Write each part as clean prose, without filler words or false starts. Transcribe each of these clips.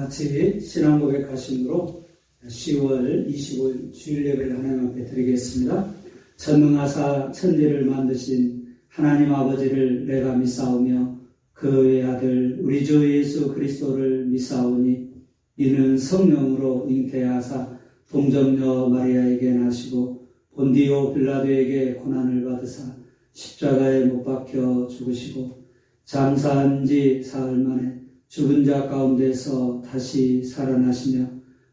같이 신앙 고백하심으로 10월 25일 주일 예배를 하나님 앞에 드리겠습니다. 전능하사 천지를 만드신 하나님 아버지를 내가 믿사오며 그의 아들 우리 주 예수 그리스도를 믿사오니 이는 성령으로 잉태하사 동정녀 마리아에게 나시고 본디오 빌라도에게 고난을 받으사 십자가에 못 박혀 죽으시고 장사한 지 사흘 만에 죽은 자 가운데서 다시 살아나시며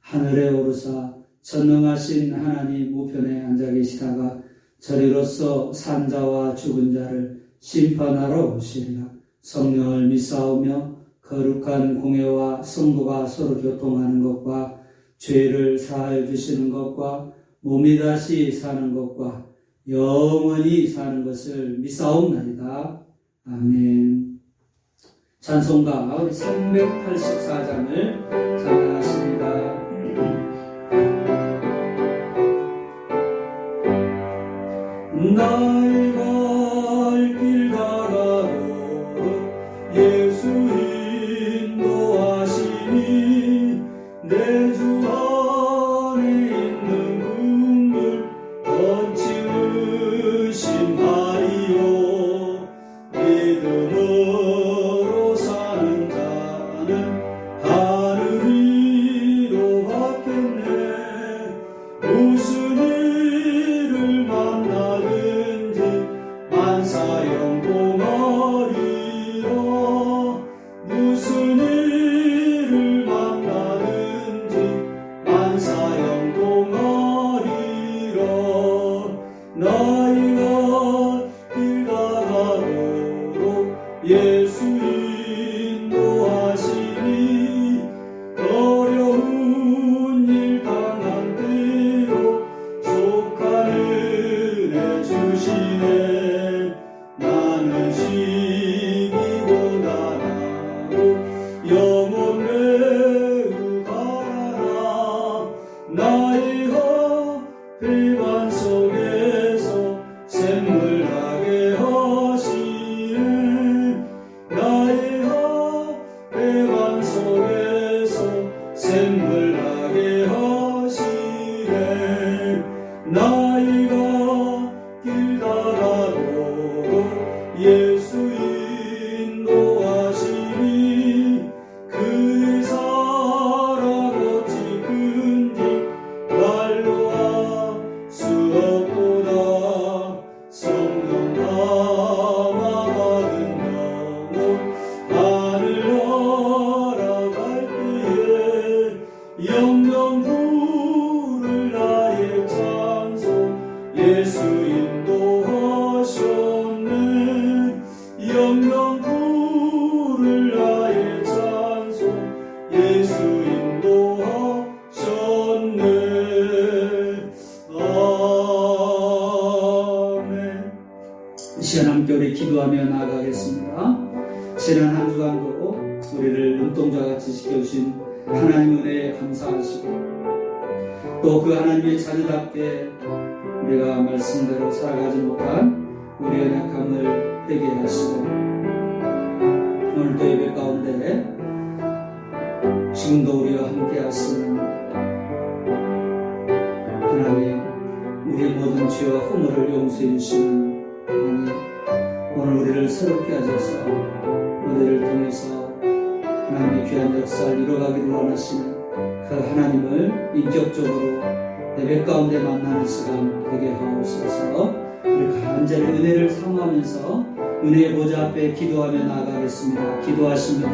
하늘에 오르사 전능하신 하나님 우편에 앉아 계시다가 저리로서 산 자와 죽은 자를 심판하러 오시리라. 성령을 믿사오며 거룩한 공회와 성도가 서로 교통하는 것과 죄를 사하여 주시는 것과 몸이 다시 사는 것과 영원히 사는 것을 믿사옵나이다. 아멘. 찬송가 우리 384장을 찬양하십니다. 나의 갈 길 가라도 예수 인도하시니 내 주 안에 있는 국물 어찌 의심하리요. 믿음으로 사는 자는 하늘 위로 받겠네. 무슨 일을 만나든지 만사형통하리라. 무슨 일을 만나든지 만사형통하리라. 나이가 길 가가도록 예수 인도하시니 어려운 일 당한 때로 족한 은혜 주시네. 나는 시기고 나라고 영원 매우 가라. 나의 배반 속에서 샘물나게 하시네. 나의 배반 속에서 샘물나게 하시네. 나이가 길 가가도록 예수 인도하시니 그의 사랑 어찌 큰지 말로 할 수 없도다. 성령 담아 받은 영혼 하늘 날아갈 때에 영영 부를 나의 찬송 예수 인도하셨네. 영영 부를 나의 찬송 예수 인도하셨네. 아멘. 시간 함께 우리 기도하며 나아가겠습니다. 지난 한 주간도 우리를 눈동자같이 지켜주신 하나님 은혜에 감사하시고 또 그 하나님의 자녀답게 우리가 말씀대로 살아가지 못한 우리의 연약함을 회개하시고 오늘도 예배 가운데 지금도 우리와 함께 하시는 하나님, 우리의 모든 죄와 허물을 용서해 주시는 하나님, 오늘 우리를 새롭게 하셔서 우리를 통해서 하나님의 귀한 역사를 이뤄가기를 원하시는 그 하나님을 인격적으로 예배 가운데 만나는 시간 되게 하옵소서. 우리 간절히 은혜를 사모하면서 은혜의 보좌 앞에 기도하며 나아가겠습니다. 기도하십니다.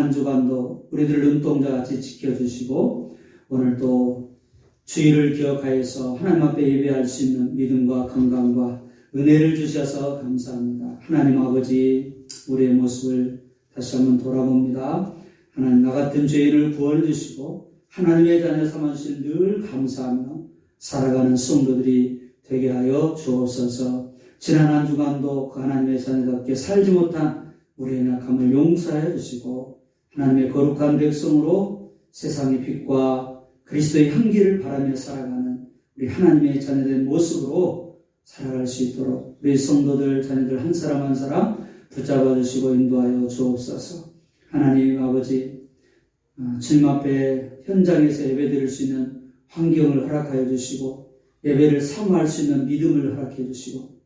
한 주간도 우리들 눈동자같이 지켜주시고 오늘 또 주일을 기억하여서 하나님 앞에 예배할 수 있는 믿음과 건강과 은혜를 주셔서 감사합니다. 하나님 아버지, 우리의 모습을 다시 한번 돌아봅니다. 하나님, 나 같은 죄인을 구원해 주시고 하나님의 자녀 삼아주신 늘 감사하며 살아가는 성도들이 되게 하여 주옵소서. 지난 한 주간도 그 하나님의 자녀답게 살지 못한 우리의 약함을 용서해 주시고 하나님의 거룩한 백성으로 세상의 빛과 그리스도의 향기를 바라며 살아가는 우리 하나님의 자녀된 모습으로 살아갈 수 있도록 우리 성도들, 자녀들 한 사람 한 사람 붙잡아 주시고 인도하여 주옵소서. 하나님 아버지, 주님 앞에 현장에서 예배드릴 수 있는 환경을 허락하여 주시고 예배를 사모할 수 있는 믿음을 허락해 주시고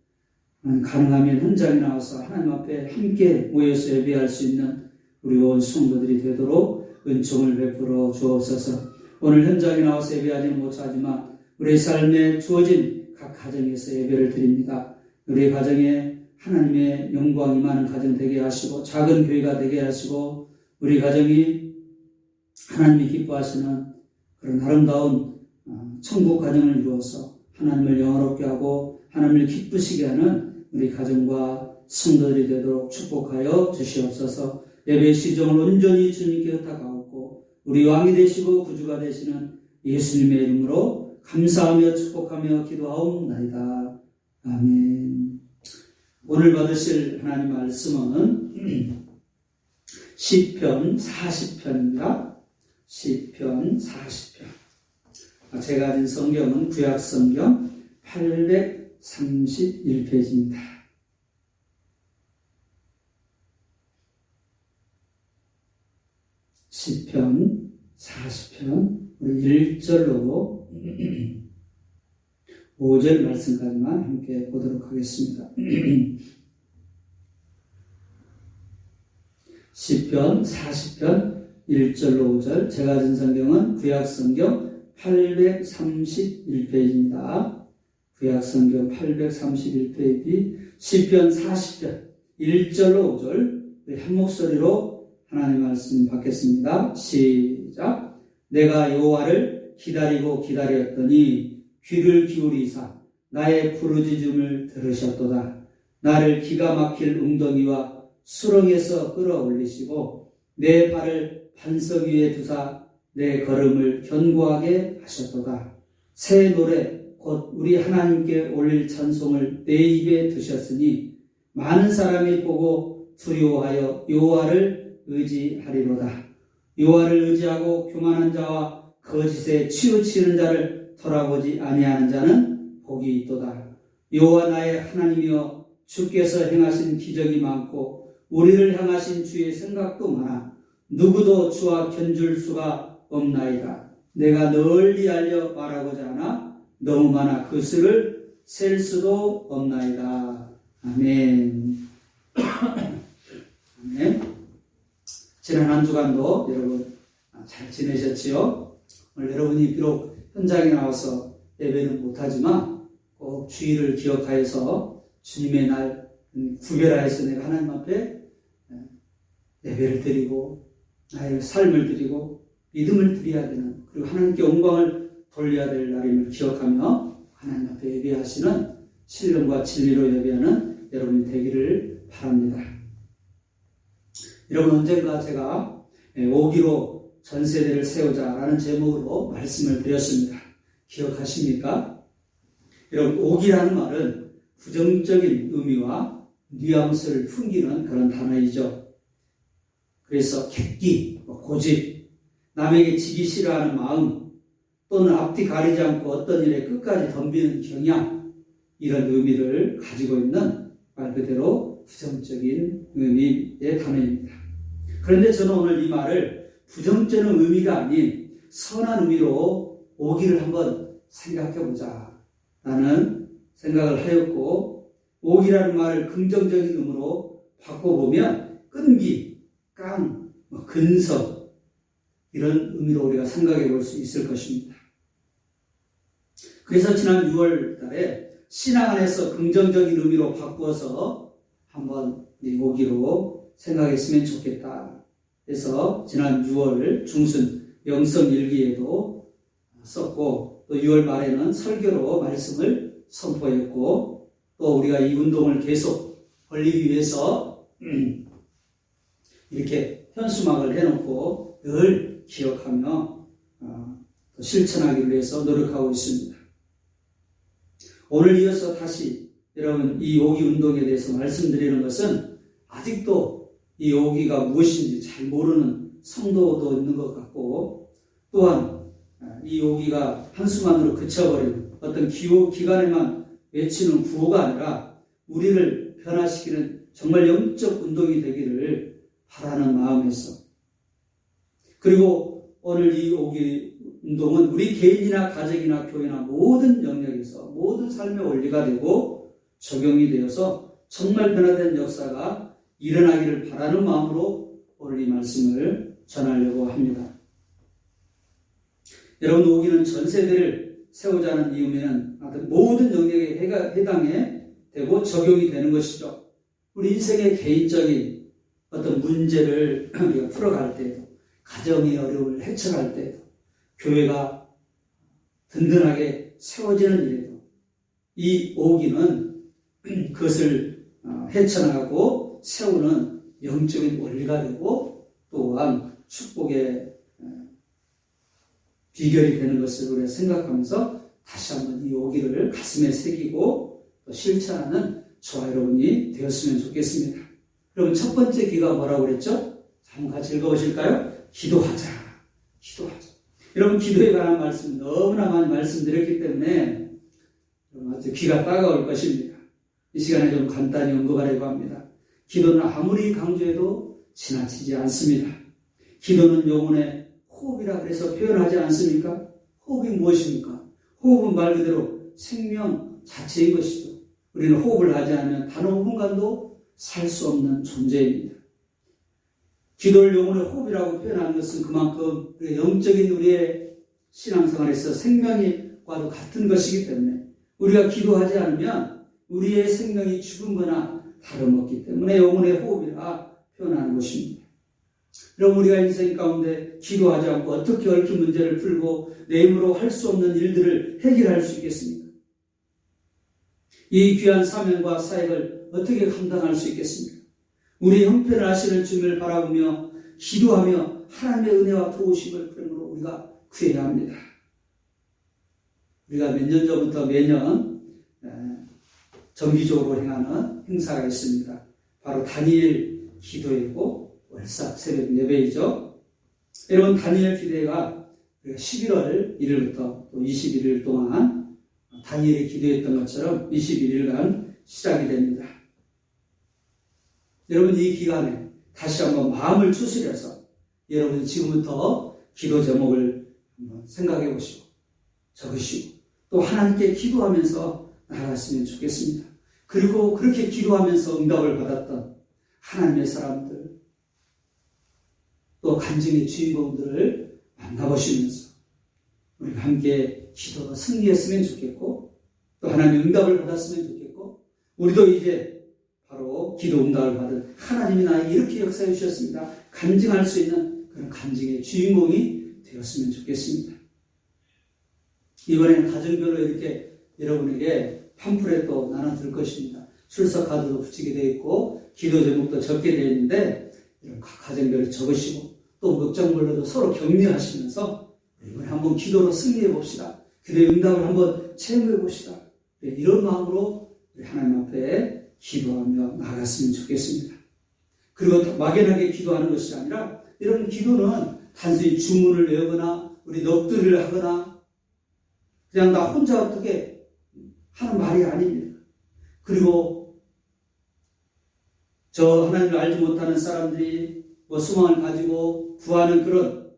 가능하면 현장에 나와서 하나님 앞에 함께 모여서 예배할 수 있는 우리 온 성도들이 되도록 은총을 베풀어 주옵소서. 오늘 현장에 나와서 예배하지는 못하지만 우리의 삶에 주어진 각 가정에서 예배를 드립니다. 우리의 가정에 하나님의 영광이 많은 가정 되게 하시고 작은 교회가 되게 하시고 우리 가정이 하나님이 기뻐하시는 그런 아름다운 천국 가정을 이루어서 하나님을 영화롭게 하고 하나님을 기쁘시게 하는 우리 가정과 성도들이 되도록 축복하여 주시옵소서. 예배의 시종을 온전히 주님께 의탁하옵고 우리 왕이 되시고 구주가 되시는 예수님의 이름으로 감사하며 축복하며 기도하옵나이다. 아멘. 오늘 받으실 하나님 말씀은 시편 40편입니다. 시편 40편. 제가 가진 성경은 구약 성경 831페이지입니다. 시편 40편 우리 1절로 5절 말씀까지만 함께 보도록 하겠습니다. 시편 40편 1절로 5절. 제가 가진 성경은 구약 성경 831페이지입니다. 구약 성경 831페이지 시편 40편 1절로 5절 한 목소리로 하나님의 말씀 받겠습니다. 시작. 내가 여호와를 기다리고 기다렸더니 귀를 기울이사 나의 부르짖음을 들으셨도다. 나를 기가 막힐 웅덩이와 수렁에서 끌어올리시고 내 발을 반석 위에 두사 내 걸음을 견고하게 하셨도다. 새 노래 곧 우리 하나님께 올릴 찬송을 내 입에 두셨으니 많은 사람이 보고 두려워하여 여호와를 의지하리로다. 여호와를 의지하고 교만한 자와 거짓에 치우치는 자를 돌아보지 아니하는 자는 복이 있도다. 여호와 나의 하나님이여 주께서 행하신 기적이 많고 우리를 향하신 주의 생각도 많아 누구도 주와 견줄 수가 없나이다. 내가 널리 알려 말하고자 하나 너무 많아 그 수를 셀 수도 없나이다. 아멘. 아멘. 지난 한 주간도 여러분 잘 지내셨지요? 오늘 여러분이 비록 현장에 나와서 예배는 못하지만 꼭 주일을 기억하여서 주님의 날 구별하여서 내가 하나님 앞에 예배를 드리고 나의 삶을 드리고 믿음을 드려야 되는 그리고 하나님께 영광을 돌려야 될 날임을 기억하며 하나님 앞에 예배하시는 신령과 진리로 예배하는 여러분이 되기를 바랍니다. 여러분 언젠가 제가 5기로 전세대를 세우자라는 제목으로 말씀을 드렸습니다. 기억하십니까? 여러분 5기라는 말은 부정적인 의미와 뉘앙스를 풍기는 그런 단어이죠. 그래서 객기, 고집, 남에게 지기 싫어하는 마음 또는 앞뒤 가리지 않고 어떤 일에 끝까지 덤비는 경향 이런 의미를 가지고 있는 말 그대로 부정적인 의미의 단어입니다. 그런데 저는 오늘 이 말을 부정적인 의미가 아닌 선한 의미로 5기를 한번 생각해보자 라는 생각을 하였고 5기라는 말을 긍정적인 의미로 바꿔보면 끈기, 깡, 근성 이런 의미로 우리가 생각해 볼 수 있을 것입니다. 그래서 지난 6월 달에 신앙 안에서 긍정적인 의미로 바꾸어서 한번 5기로 생각했으면 좋겠다. 해서 지난 6월 중순 영성일기에도 썼고, 또 6월 말에는 설교로 말씀을 선포했고, 또 우리가 이 운동을 계속 벌리기 위해서 이렇게 현수막을 해놓고 늘 기억하며 실천하기 위해서 노력하고 있습니다. 오늘 이어서 다시 여러분 이 오기 운동에 대해서 말씀드리는 것은 아직도 이 오기가 무엇인지 잘 모르는 성도도 있는 것 같고, 또한 이 오기가 한순간으로 그쳐버리는 어떤 기간에만 외치는 구호가 아니라 우리를 변화시키는 정말 영적 운동이 되기를 바라는 마음에서, 그리고 오늘 이 오기 운동은 우리 개인이나 가정이나 교회나 모든 영역에서 모든 삶의 원리가 되고 적용이 되어서 정말 변화된 역사가 일어나기를 바라는 마음으로 오늘 이 말씀을 전하려고 합니다. 여러분, 오기는 전 세대를 세우자는 이유면 모든 영역에 해당해 되고 적용이 되는 것이죠. 우리 인생의 개인적인 어떤 문제를 우리가 풀어갈 때에도, 가정의 어려움을 해결할 때에도, 교회가 든든하게 세워지는 일에도 이 오기는 그것을 헤쳐나가고 세우는 영적인 원리가 되고 또한 축복의 비결이 되는 것을 우리가 생각하면서 다시 한번 이 오기를 가슴에 새기고 또 실천하는 저와 여러분이 되었으면 좋겠습니다. 여러분, 첫 번째 기가 뭐라고 그랬죠? 한번 같이 읽어보실까요? 기도하자. 기도하자. 여러분, 기도에 관한 말씀 너무나 많이 말씀드렸기 때문에 아주 귀가 따가울 것입니다. 이 시간에 좀 간단히 언급하려고 합니다. 기도는 아무리 강조해도 지나치지 않습니다. 기도는 영혼의 호흡이라 그래서 표현하지 않습니까? 호흡이 무엇입니까? 호흡은 말 그대로 생명 자체인 것이죠. 우리는 호흡을 하지 않으면 단 5분간도 살 수 없는 존재입니다. 기도를 영혼의 호흡이라고 표현하는 것은 그만큼 영적인 우리의 신앙생활에서 생명과도 같은 것이기 때문에 우리가 기도하지 않으면 우리의 생명이 죽은 거나 다름없기 때문에 영혼의 호흡이라 표현하는 것입니다. 여러분, 우리가 인생 가운데 기도하지 않고 어떻게 얽힌 문제를 풀고 내 힘으로 할 수 없는 일들을 해결할 수 있겠습니까? 이 귀한 사명과 사역을 어떻게 감당할 수 있겠습니까? 우리 형편을 하시는 주님을 바라보며 기도하며 하나님의 은혜와 도우심을 그러므로 우리가 구해야 합니다. 우리가 몇 년 전부터 매년 정기적으로 행하는 행사가 있습니다. 바로 다니엘 기도회고 월삭 새벽 예배이죠. 여러분, 다니엘 기도회가 11월 1일부터 또 21일 동안 다니엘이 기도했던 것처럼 21일간 시작이 됩니다. 여러분, 이 기간에 다시 한번 마음을 추스려서 여러분 지금부터 기도 제목을 한번 생각해 보시고 적으시고 또 하나님께 기도하면서 나아갔으면 좋겠습니다. 그리고 그렇게 기도하면서 응답을 받았던 하나님의 사람들, 또 간증의 주인공들을 만나보시면서 우리가 함께 기도가 승리했으면 좋겠고 또 하나님의 응답을 받았으면 좋겠고, 우리도 이제 바로 기도 응답을 받은 하나님이 나에게 이렇게 역사해 주셨습니다. 간증할 수 있는 그런 간증의 주인공이 되었으면 좋겠습니다. 이번에는 가정별로 이렇게 여러분에게 팜플렛도 나눠줄 것입니다. 출석 카드도 붙이게 되어 있고 기도 제목도 적게 되어 있는데 이런 각 가정별로 적으시고 또 목장별로도 서로 격려하시면서 이번에 한번 기도로 승리해 봅시다. 기도의 응답을 한번 체험해 봅시다. 이런 마음으로 하나님 앞에 기도하며 나아갔으면 좋겠습니다. 그리고 막연하게 기도하는 것이 아니라 이런 기도는 단순히 주문을 외우거나 우리 넋두리를 하거나 그냥 나 혼자 어떻게 하는 말이 아닙니다. 그리고 저 하나님을 알지 못하는 사람들이 뭐 소망을 가지고 구하는 그런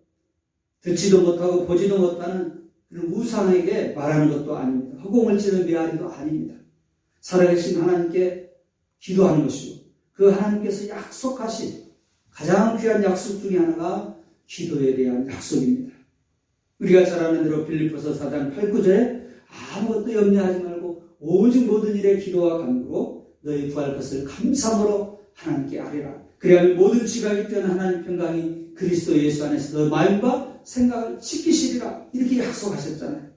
듣지도 못하고 보지도 못하는 그런 우상에게 말하는 것도 아닙니다. 허공을 찌는 메아리도 아닙니다. 살아계신 하나님께 기도하는 것이고 그 하나님께서 약속하신 가장 귀한 약속 중에 하나가 기도에 대한 약속입니다. 우리가 잘 아는 대로 빌립보서 4장 8, 9절에 아무것도 염려하지 말고 오직 모든 일에 기도와 간구로 너희 구할 것을 감사함으로 하나님께 아뢰라. 그래야 모든 지각이 뛰어난 하나님 평강이 그리스도 예수 안에서 너 마음과 생각을 지키시리라 이렇게 약속하셨잖아요.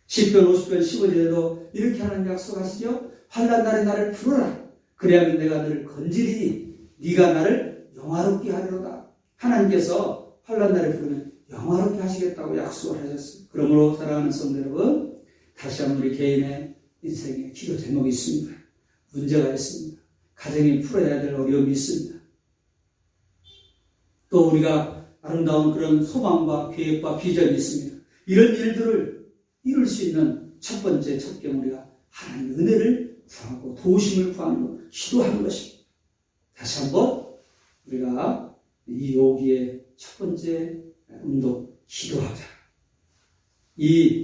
시편 50편 15절에도 이렇게 하나님 약속하시죠. 환난 날에 나를 부르라. 그래야면 내가 너를 건지리니 네가 나를 영화롭게 하리로다. 하나님께서 환난 날에 부르면 영화롭게 하시겠다고 약속을 하셨어요. 그러므로 사랑하는 성도 여러분, 다시 한번 우리 개인의 인생에 기도 제목이 있습니다. 문제가 있습니다. 가정이 풀어야 될 어려움이 있습니다. 또 우리가 아름다운 그런 소망과 계획과 비전이 있습니다. 이런 일들을 이룰 수 있는 첫 번째 첫경 우리가 하나님의 은혜를 구하고 도우심을 구하는 것, 기도하는 것입니다. 다시 한번 우리가 이 요기의 첫 번째 운동, 기도하자. 이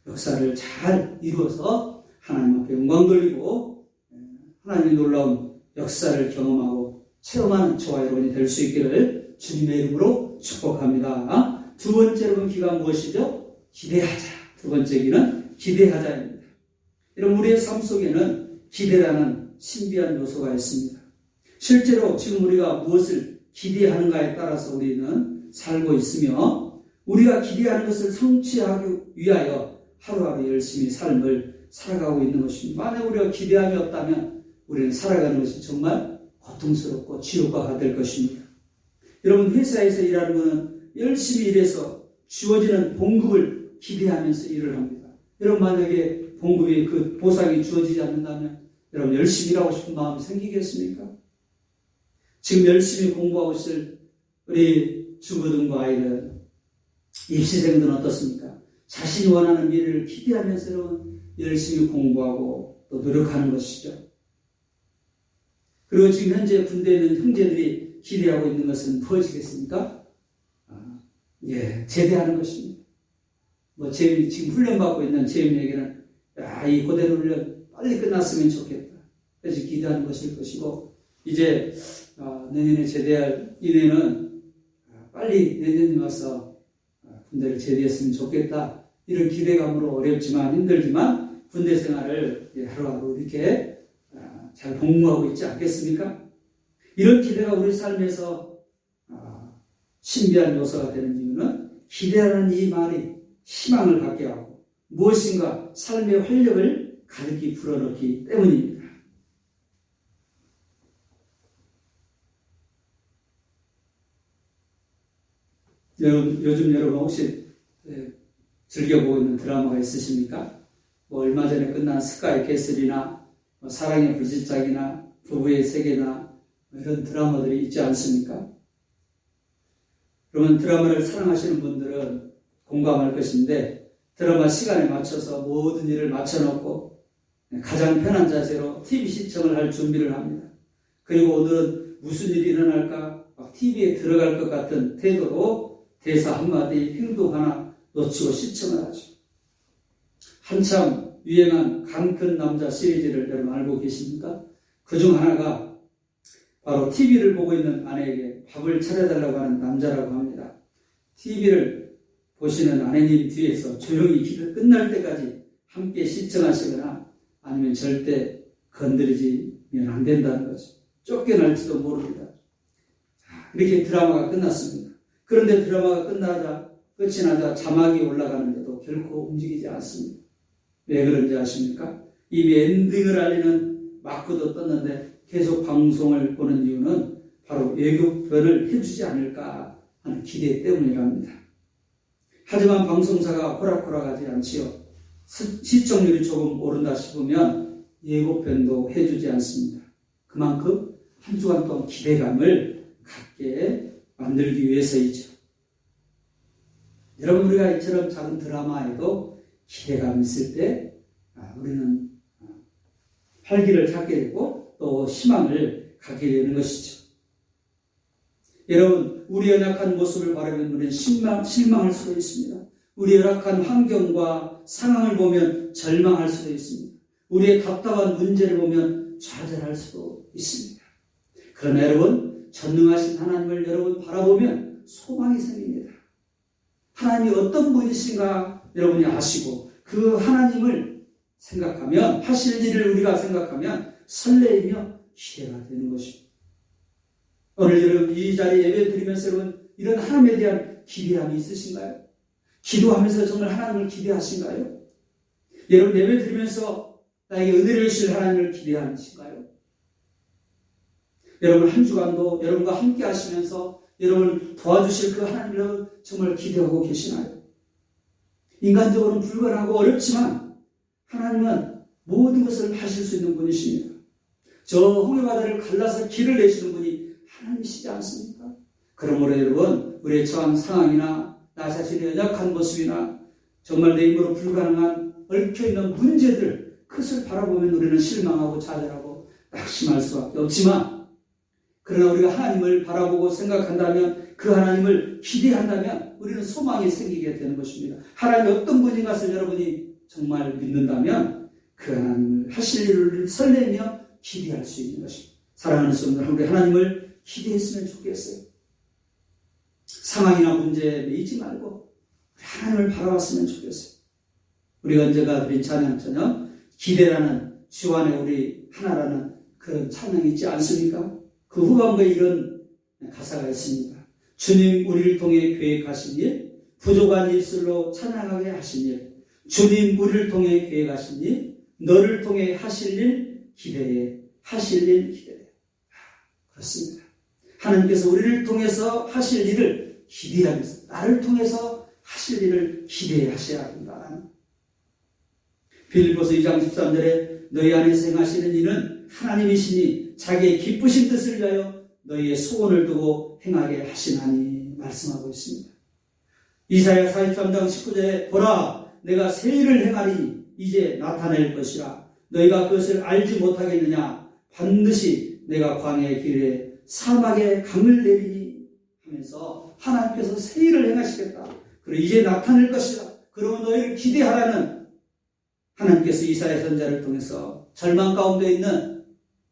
역사를 잘 이루어서 하나님 앞에 영광 돌리고 하나님의 놀라운 역사를 경험하고 체험하는 저와 여러분이 될 수 있기를 주님의 이름으로 축복합니다. 두 번째 여러분 기가 무엇이죠? 기대하자. 두 번째 기는 기대하자입니다. 여러분 우리의 삶 속에는 기대라는 신비한 요소가 있습니다. 실제로 지금 우리가 무엇을 기대하는가에 따라서 우리는 살고 있으며 우리가 기대하는 것을 성취하기 위하여 하루하루 열심히 삶을 살아가고 있는 것입니다. 만약 우리가 기대함이 없다면 우리는 살아가는 것이 정말 고통스럽고 지옥과가 될 것입니다. 여러분 회사에서 일하는 분은 열심히 일해서 주어지는 봉급을 기대하면서 일을 합니다. 여러분 만약에 봉급이 그 보상이 주어지지 않는다면 여러분 열심히 일하고 싶은 마음이 생기겠습니까? 지금 열심히 공부하고 있을 우리 주부등과 아이들, 입시생들은 어떻습니까? 자신이 원하는 미래를 기대하면서 여러분 열심히 공부하고 또 노력하는 것이죠. 그리고 지금 현재 군대에 있는 형제들이 기대하고 있는 것은 무엇이겠습니까? 제대하는 것입니다. 지금 훈련받고 있는 재임에게는 이 고대 훈련 빨리 끝났으면 좋겠다. 그래서 기대하는 것일 것이고 이제 내년에 제대할 이내는 빨리 내년에 와서 군대를 제대했으면 좋겠다. 이런 기대감으로 어렵지만 힘들지만 군대 생활을 하루하루 이렇게 잘 복무하고 있지 않겠습니까? 이런 기대가 우리 삶에서 신비한 요소가 되는 이유는 기대라는 이 말이 희망을 갖게 하고 무엇인가 삶의 활력을 가득히 불어넣기 때문입니다. 요즘 여러분 혹시 즐겨보고 있는 드라마가 있으십니까? 얼마 전에 끝난 스카이 캐슬이나 사랑의 불시착이나 부부의 세계나 이런 드라마들이 있지 않습니까? 그러면 드라마를 사랑하시는 분들은 공감할 것인데 드라마 시간에 맞춰서 모든 일을 맞춰놓고 가장 편한 자세로 TV 시청을 할 준비를 합니다. 그리고 오늘은 무슨 일이 일어날까 TV에 들어갈 것 같은 태도로 대사 한마디 행동 하나 놓치고 시청을 하죠. 한참 유행한 강큰 남자 시리즈를 여러분 알고 계십니까? 그중 하나가 바로 TV를 보고 있는 아내에게 밥을 차려달라고 하는 남자라고 합니다. TV를 보시는 아내님 뒤에서 조용히 기도 끝날 때까지 함께 시청하시거나 아니면 절대 건드리지면 안 된다는 거죠. 쫓겨날지도 모릅니다. 이렇게 드라마가 끝났습니다. 그런데 드라마가 끝이 나자 자막이 올라가는데도 결코 움직이지 않습니다. 왜 그런지 아십니까? 이미 엔딩을 알리는 마크도 떴는데 계속 방송을 보는 이유는 바로 예고편을 해주지 않을까 하는 기대 때문이랍니다. 하지만 방송사가 호락호락하지 않지요. 시청률이 조금 오른다 싶으면 예고편도 해주지 않습니다. 그만큼 한 주간 동안 기대감을 갖게 만들기 위해서이죠. 여러분 우리가 이처럼 작은 드라마에도 기대감이 있을 때 우리는 활기를 찾게 되고 또 희망을 갖게 되는 것이죠. 여러분 우리의 연약한 모습을 바라보면 우리는 실망할 수도 있습니다. 우리의 열악한 환경과 상황을 보면 절망할 수도 있습니다. 우리의 답답한 문제를 보면 좌절할 수도 있습니다. 그러나 여러분 전능하신 하나님을 여러분 바라보면 소망이 생깁니다. 하나님이 어떤 분이신가 여러분이 아시고 그 하나님을 생각하면 하실 일을 우리가 생각하면 설레이며 기대가 되는 것입니다. 오늘 여러분 이 자리에 예배 드리면서 여러분 이런 하나님에 대한 기대함이 있으신가요? 기도하면서 정말 하나님을 기대하신가요? 여러분 예배 드리면서 나에게 은혜를 주실 하나님을 기대하신가요? 여러분 한 주간도 여러분과 함께 하시면서 여러분을 도와주실 그 하나님을 정말 기대하고 계시나요? 인간적으로는 불가능하고 어렵지만 하나님은 모든 것을 하실 수 있는 분이십니다. 저 홍해바다를 갈라서 길을 내시는 분이 하나님이시지 않습니까? 그러므로 여러분 우리의 처한 상황이나 나 자신의 연약한 모습이나 정말 내 힘으로 불가능한 얽혀있는 문제들 그것을 바라보면 우리는 실망하고 좌절하고 낙심할 수밖에 없지만 그러나 우리가 하나님을 바라보고 생각한다면 그 하나님을 기대한다면 우리는 소망이 생기게 되는 것입니다. 하나님이 어떤 분인 것을 여러분이 정말 믿는다면 그 하나님을 하실 일을 설레며 기대할 수 있는 것입니다. 사랑하는 성도들 우리 하나님을 기대했으면 좋겠어요. 상황이나 문제에 매이지 말고 하나님을 바라봤으면 좋겠어요. 우리가 언제가 드린 찬양처럼 기대라는 주 안에 우리 하나라는 그런 찬양이 있지 않습니까? 그 후반부에 이런 가사가 있습니다. 주님 우리를 통해 계획하신 일, 부족한 입술로 찬양하게 하신 일, 주님 우리를 통해 계획하신 일, 너를 통해 하실 일 기대해, 하실 일 기대해. 그렇습니다. 하나님께서 우리를 통해서 하실 일을 기대하면서 나를 통해서 하실 일을 기대하셔야 한다. 빌립보서 2장 13절에 너희 안에서 행하시는 일은 하나님이시니 자기의 기쁘신 뜻을 위하여 너희의 소원을 두고 행하게 하시나니 말씀하고 있습니다. 이사야 43장 19절에 보라 내가 새 일을 행하리 이제 나타낼 것이라 너희가 그것을 알지 못하겠느냐 반드시 내가 광야의 길에 사막에 강을 내리니 하면서 하나님께서 새 일을 행하시겠다. 그리고 이제 나타낼 것이다. 그러면 너희를 기대하라는 하나님께서 이사야 선지자를 통해서 절망 가운데 있는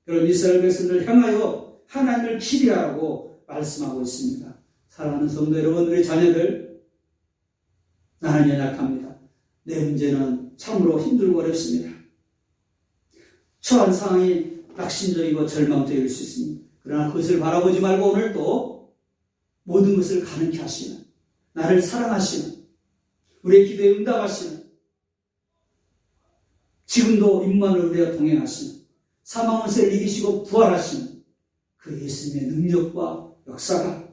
그런 이스라엘 백성들을 향하여 하나님을 기대하라고 말씀하고 있습니다. 사랑하는 성도 여러분, 우리 자녀들 나는 연약합니다. 내 문제는 참으로 힘들고 어렵습니다. 처한 상황이 낙심적이고 절망적일 수 있습니다. 그러나 그것을 바라보지 말고 오늘도 모든 것을 가능케 하시는 나를 사랑하시는 우리의 기도에 응답하시는 지금도 임마누엘 우리와 동행하시는 사망을 이기시고 부활하시는 그 예수님의 능력과 역사가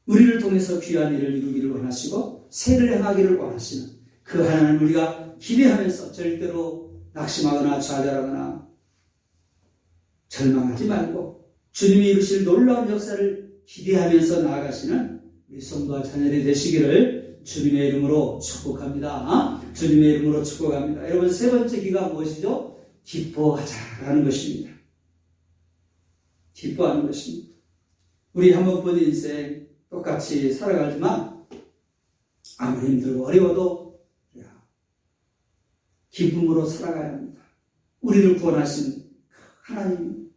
우리를 통해서 귀한 일을 이루기를 원하시고 새를 행하기를 원하시는 그 하나님을 우리가 기대하면서 절대로 낙심하거나 좌절하거나 절망하지 말고 주님이 이루실 놀라운 역사를 기대하면서 나아가시는 우리 성도와 자녀들이 되시기를 주님의 이름으로 축복합니다. 주님의 이름으로 축복합니다. 여러분 세 번째 기가 무엇이죠? 기뻐하자라는 것입니다. 기뻐하는 것입니다. 우리 한 번뿐인 인생 똑같이 살아가지만 아무리 힘들고 어려워도 기쁨으로 살아가야 합니다. 우리를 구원하신 하나님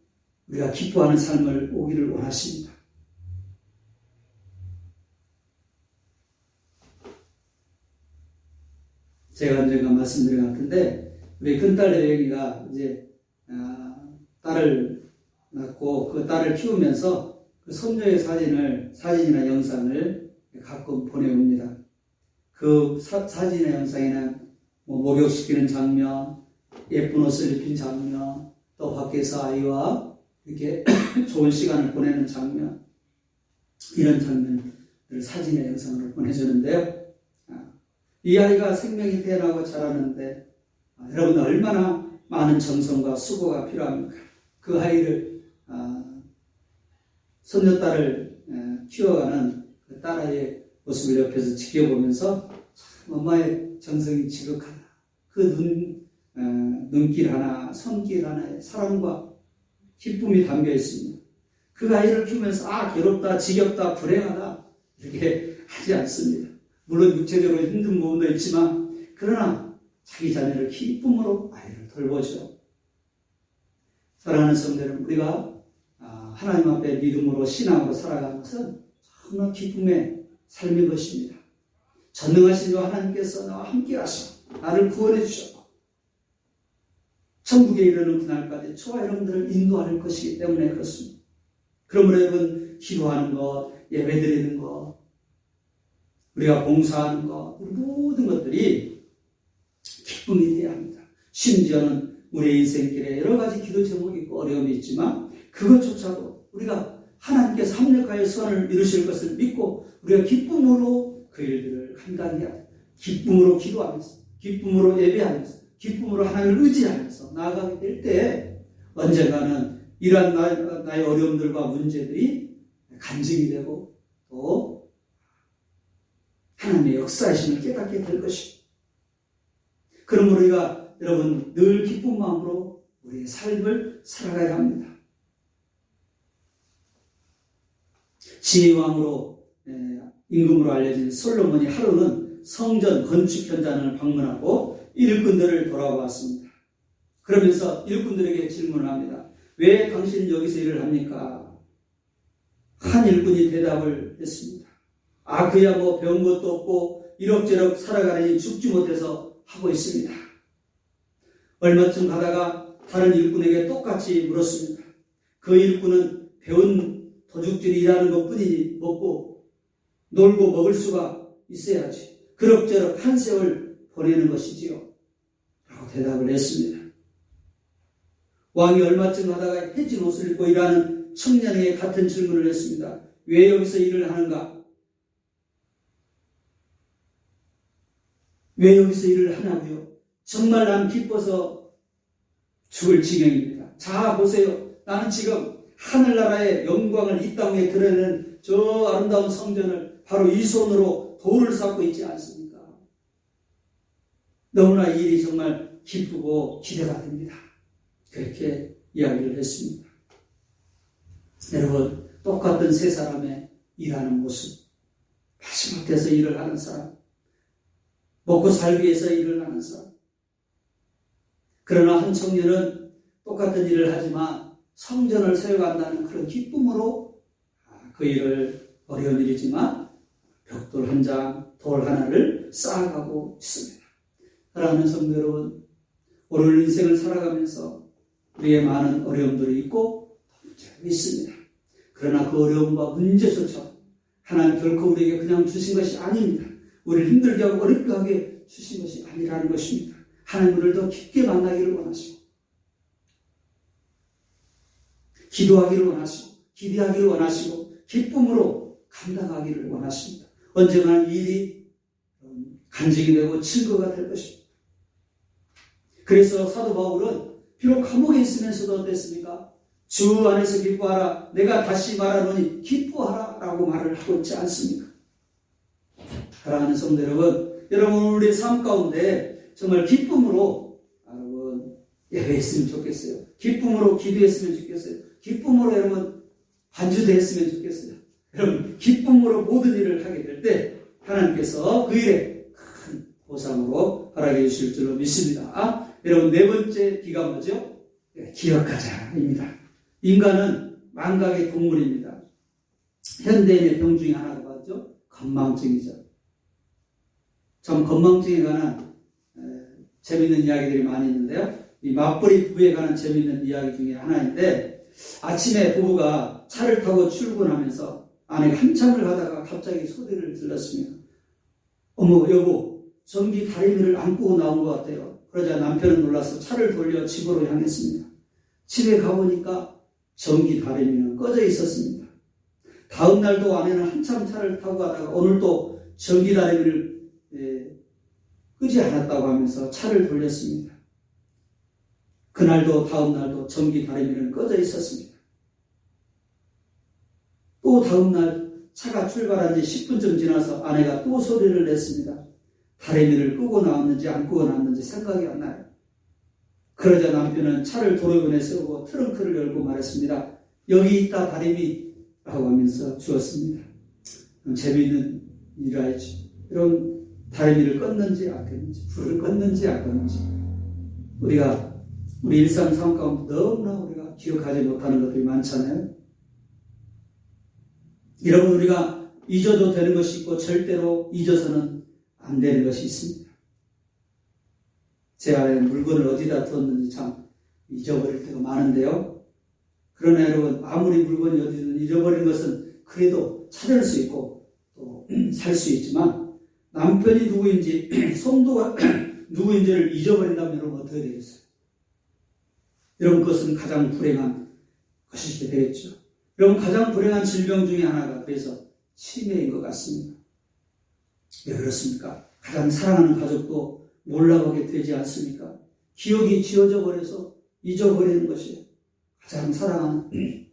우리가 기뻐하는 삶을 오기를 원하십니다. 제가 언젠가 말씀드린 것 같은데 우리 큰딸 혜영이가 이제 딸을 낳고 그 딸을 키우면서 그 손녀의 사진이나 영상을 가끔 보내옵니다. 그 사진이나 영상에는 목욕시키는 장면, 예쁜 옷을 입힌 장면, 또 밖에서 아이와 이렇게 좋은 시간을 보내는 장면, 이런 장면을 사진의 영상으로 보내주는데요. 이 아이가 생명이 태어나고 자라는데 여러분 얼마나 많은 정성과 수고가 필요합니까? 그 아이를 손녀딸을 키워가는 그 딸아이의 모습을 옆에서 지켜보면서 참 엄마의 정성이 지극하다. 그 눈길 하나, 손길 하나에 사랑과 기쁨이 담겨 있습니다. 그 아이를 키우면서 괴롭다, 지겹다, 불행하다 이렇게 하지 않습니다. 물론 육체적으로 힘든 부분도 있지만 그러나 자기 자녀를 기쁨으로 아이를 돌보죠. 사랑하는 성도 여러분, 우리가 하나님 앞에 믿음으로 신앙으로 살아가는 것은 정말 기쁨의 삶인 것입니다. 전능하신 하나님께서 나와 함께 하시고 나를 구원해 주셨고 천국에 이르는 그날까지 저와 여러분들을 인도할 것이기 때문에 그렇습니다. 그러므로 여러분, 기도하는 것, 예배드리는 것, 우리가 봉사하는 것, 모든 것들이 기쁨이 되어야 합니다. 심지어는 우리의 인생길에 여러 가지 기도 제목이 있고 어려움이 있지만 그것조차도 우리가 하나님께서 합력하여 선을 이루실 것을 믿고 우리가 기쁨으로 그 일들을 감당해야 합니다. 기쁨으로 기도하면서, 기쁨으로 예배하면서, 기쁨으로 하나님을 의지하면서 나아가게 될 때 언젠가는 이러한 나의 어려움들과 문제들이 간증이 되고 또 하나님의 역사이심을 깨닫게 될 것입니다. 그러므로 우리가 여러분 늘 기쁜 마음으로 우리의 삶을 살아가야 합니다. 지혜왕으로 임금으로 알려진 솔로몬이 하루는 성전 건축 현장을 방문하고 일꾼들을 돌아보았습니다. 그러면서 일꾼들에게 질문을 합니다. 왜 당신은 여기서 일을 합니까? 한 일꾼이 대답을 했습니다. 그야 뭐 배운 것도 없고 이럭저럭 살아가려니 죽지 못해서 하고 있습니다. 얼마쯤 가다가 다른 일꾼에게 똑같이 물었습니다. 그 일꾼은 배운 도둑질이 일하는 것뿐이니 먹고 놀고 먹을 수가 있어야지. 그럭저럭 한 세월 보내는 것이지요. 라고 대답을 했습니다. 왕이 얼마쯤 가다가 해진 옷을 입고 일하는 청년에게 같은 질문을 했습니다. 왜 여기서 일을 하는가? 왜 여기서 일을 하냐고요? 정말 난 기뻐서 죽을 지경입니다. 자, 보세요. 나는 지금 하늘나라의 영광을 이 땅에 드러내는 저 아름다운 성전을 바로 이 손으로 돌을 쌓고 있지 않습니까? 너무나 이 일이 정말 기쁘고 기대가 됩니다. 그렇게 이야기를 했습니다. 여러분, 똑같은 세 사람의 일하는 모습, 마지막에서 일을 하는 사람, 먹고 살기 위해서 일을 하는 사람. 그러나 한 청년은 똑같은 일을 하지만 성전을 세워간다는 그런 기쁨으로 그 일을, 어려운 일이지만 벽돌 한 장, 돌 하나를 쌓아가고 있습니다. 사랑하는 성도 여러분, 오늘 인생을 살아가면서 우리의 많은 어려움들이 있고 문제가 있습니다. 그러나 그 어려움과 문제조차 하나님 결코 우리에게 그냥 주신 것이 아닙니다. 우리를 힘들게 하고 어렵게 하게 주신 것이 아니라는 것입니다. 하나님 우리를 더 깊게 만나기를 원하시고 기도하기를 원하시고 기대하기를 원하시고 기쁨으로 감당하기를 원하십니다. 언젠가 이 일이 간직이 되고 증거가 될 것입니다. 그래서 사도 바울은 비록 감옥에 있으면서도 어땠습니까? 주 안에서 기뻐하라. 내가 다시 말하노니 기뻐하라 라고 말을 하고 있지 않습니까? 사랑하는 성도 여러분 우리의 삶 가운데 정말 기쁨으로 여러분 예배했으면 좋겠어요. 기쁨으로 기도했으면 좋겠어요. 기쁨으로 여러분 반주대했으면 좋겠어요. 여러분 기쁨으로 모든 일을 하게 될 때 하나님께서 그 일에 큰 보상으로 허락해 주실 줄로 믿습니다. 여러분 네 번째 D가 뭐죠? 기억하자입니다. 인간은 망각의 동물입니다. 현대인의 병 중에 하나가 뭐죠? 건망증이죠. 참 건망증에 관한 재미있는 이야기들이 많이 있는데요. 이 맞벌이 부부에 관한 재미있는 이야기 중에 하나인데 아침에 부부가 차를 타고 출근하면서 아내가 한참을 가다가 갑자기 소리를 질렀습니다. 어머 여보 전기 다리미를 안 끄고 나온 것 같아요. 그러자 남편은 놀라서 차를 돌려 집으로 향했습니다. 집에 가보니까 전기 다리미는 꺼져 있었습니다. 다음 날도 아내는 한참 차를 타고 가다가 오늘도 전기 다리미를 끄지 않았다고 하면서 차를 돌렸습니다. 그날도 다음 날도 전기 다리미는 꺼져 있었습니다. 또 다음 날 차가 출발한 지 10분쯤 지나서 아내가 또 소리를 냈습니다. 다리미를 끄고 나왔는지 안 끄고 나왔는지 생각이 안 나요. 그러자 남편은 차를 도로변에 세우고 트렁크를 열고 말했습니다. 여기 있다 다리미 라고 하면서 주었습니다. 재미있는 일이라죠. 이런 다리미를 껐는지 안 껐는지 불을 껐는지 안 껐는지 우리가 우리 일상 삶 가운데 너무나 우리가 기억하지 못하는 것들이 많잖아요. 여러분 우리가 잊어도 되는 것이 있고 절대로 잊어서는 안 되는 것이 있습니다. 제 안에 물건을 어디다 두었는지 참 잊어버릴 때가 많은데요. 그러나 여러분, 아무리 물건이 어디든 잃어버린 것은 그래도 찾을 수 있고 또 살 수 있지만 남편이 누구인지 성도가 누구인지를 잊어버린다면 여러분 어떻게 되겠어요? 여러분, 그것은 가장 불행한 것이 되겠죠. 여러분, 가장 불행한 질병 중에 하나가 그래서 치매인 것 같습니다. 왜 그렇습니까? 가장 사랑하는 가족도 몰라보게 되지 않습니까? 기억이 지워져 버려서 잊어버리는 것이 가장 사랑하는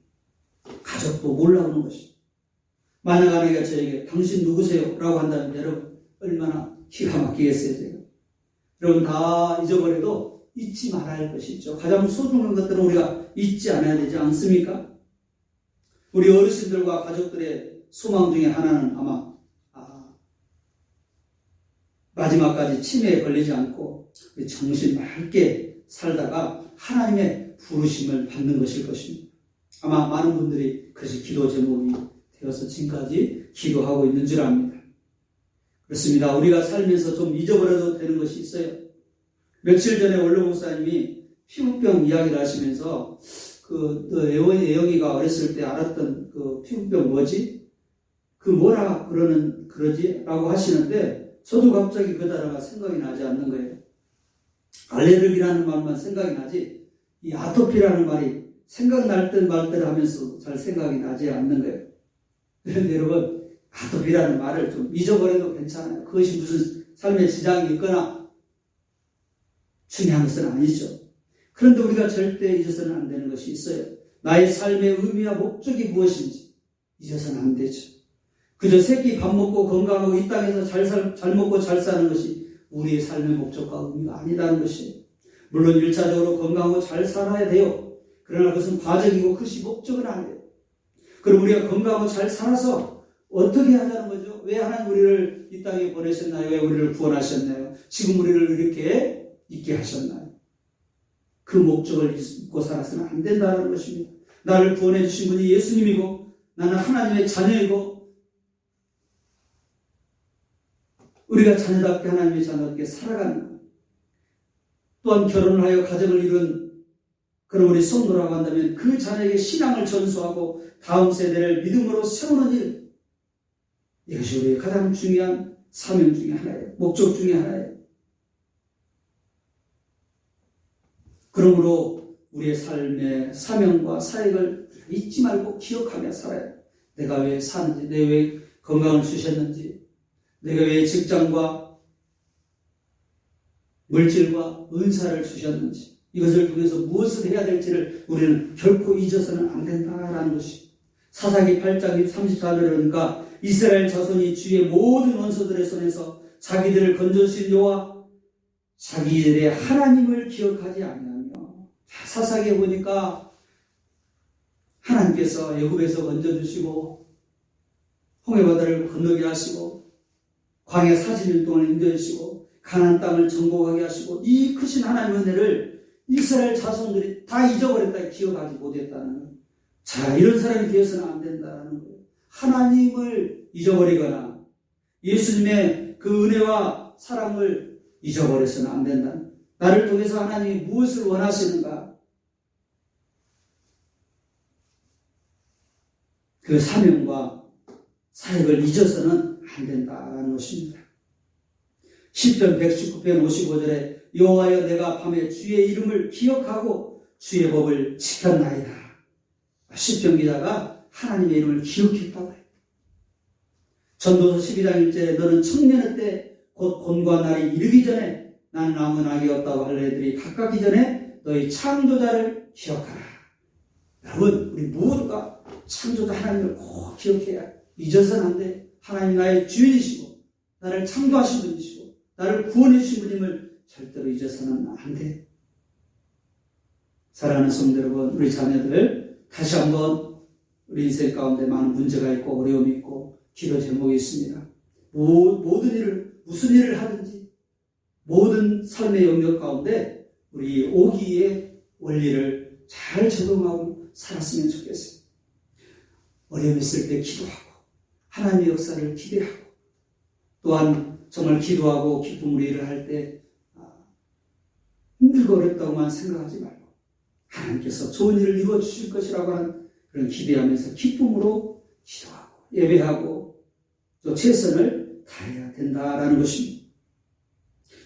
가족도 몰라오는 것이. 만약 아내가 저에게 당신 누구세요? 라고 한다면 여러분 얼마나 기가 막히겠어요. 제가. 여러분, 다 잊어버려도 잊지 말아야 할 것이 있죠. 가장 소중한 것들은 우리가 잊지 않아야 되지 않습니까? 우리 어르신들과 가족들의 소망 중에 하나는 아마 마지막까지 치매에 걸리지 않고 정신 맑게 살다가 하나님의 부르심을 받는 것일 것입니다. 아마 많은 분들이 그것이 기도 제목이 되어서 지금까지 기도하고 있는 줄 압니다. 그렇습니다. 우리가 살면서 좀 잊어버려도 되는 것이 있어요. 며칠 전에 원로 목사님이 피부병 이야기를 하시면서 애영이가 어렸을 때 알았던 그 피부병 뭐지? 그 뭐라 그러지? 라고 하시는데 저도 갑자기 그 단어가 생각이 나지 않는 거예요. 알레르기라는 말만 생각이 나지 이 아토피라는 말이 생각날 듯 말 듯 하면서 잘 생각이 나지 않는 거예요. 그런데 여러분, 아토피라는 말을 좀 잊어버려도 괜찮아요. 그것이 무슨 삶에 지장이 있거나 중요한 것은 아니죠. 그런데 우리가 절대 잊어서는 안 되는 것이 있어요. 나의 삶의 의미와 목적이 무엇인지 잊어서는 안 되죠. 그저 새끼 밥 먹고 건강하고 이 땅에서 잘 먹고 잘 사는 것이 우리의 삶의 목적과 의미가 아니라는 것이에요. 물론 1차적으로 건강하고 잘 살아야 돼요. 그러나 그것은 과정이고 그것이 목적은 아니에요. 그럼 우리가 건강하고 잘 살아서 어떻게 하자는 거죠? 왜 하나님 우리를 이 땅에 보내셨나요? 왜 우리를 구원하셨나요? 지금 우리를 이렇게 있게 하셨나요? 그 목적을 잊고 살아서는 안 된다는 것입니다. 나를 구원해 주신 분이 예수님이고 나는 하나님의 자녀이고 우리가 자녀답게 하나님의 자녀답게 살아가는 것. 또한 결혼을 하여 가정을 이룬 그런 우리 성도라고 한다면 그 자녀에게 신앙을 전수하고 다음 세대를 믿음으로 세우는 일, 이것이 우리의 가장 중요한 사명 중에 하나예요. 목적 중에 하나예요. 그러므로 우리의 삶의 사명과 사역을 잊지 말고 기억하며 살아야 해요. 내가 왜 사는지, 내가 왜 건강을 주셨는지, 내가 왜 직장과 물질과 은사를 주셨는지, 이것을 통해서 무엇을 해야 될지를 우리는 결코 잊어서는 안 된다라는 것이. 사사기 8장 34절에 그러니까 이스라엘 자손이 주의 모든 원수들의 손에서 자기들을 건져주신 여호와 자기들의 하나님을 기억하지 아니하며. 사사기에 보니까 하나님께서 애굽에서 건져주시고 홍해바다를 건너게 하시고 광야 40년 동안 인도해주시고 가나안 땅을 정복하게 하시고 이 크신 하나님의 은혜를 이스라엘 자손들이 다 잊어버렸다, 기억하지 못했다는 거예요. 자, 이런 사람이 되어서는 안 된다는 거예요. 하나님을 잊어버리거나 예수님의 그 은혜와 사랑을 잊어버려서는 안 된다. 나를 통해서 하나님이 무엇을 원하시는가, 그 사명과 사역을 잊어서는 안 된다는 것입니다. 시편 119편 55절에 여호와여 내가 밤에 주의 이름을 기억하고 주의 법을 지켰나이다. 시편 기자가 하나님의 이름을 기억했다고 해요. 전도서 12장 1절에 너는 청년의 때 곧 곤과 날이 이르기 전에 나는 아무 낙이 없다고 할 애들이 가깝기 전에 너희 창조자를 기억하라. 여러분, 우리 모두가 창조자 하나님을 꼭 기억해야 잊어서는 안 돼. 하나님 나의 주인이시고 나를 창조하신 분이시고 나를 구원해 주신 분임을 절대로 잊어서는 안 돼. 사랑하는 성도 여러분, 우리 자녀들 다시 한번 우리 인생 가운데 많은 문제가 있고 어려움이 있고 기도 제목이 있습니다. 모든 일을 무슨 일을 하든지 모든 삶의 영역 가운데 우리 오기의 원리를 잘 적용하고 살았으면 좋겠어요. 어려움 있을 때 기도하고 하나님의 역사를 기대하고 또한 정말 기도하고 기쁨으로 일을 할 때 힘들고 어렵다고만 생각하지 말고 하나님께서 좋은 일을 이루어 주실 것이라고 하는 그런 기대하면서 기쁨으로 기도하고 예배하고 또 최선을 다해야 된다라는 것입니다.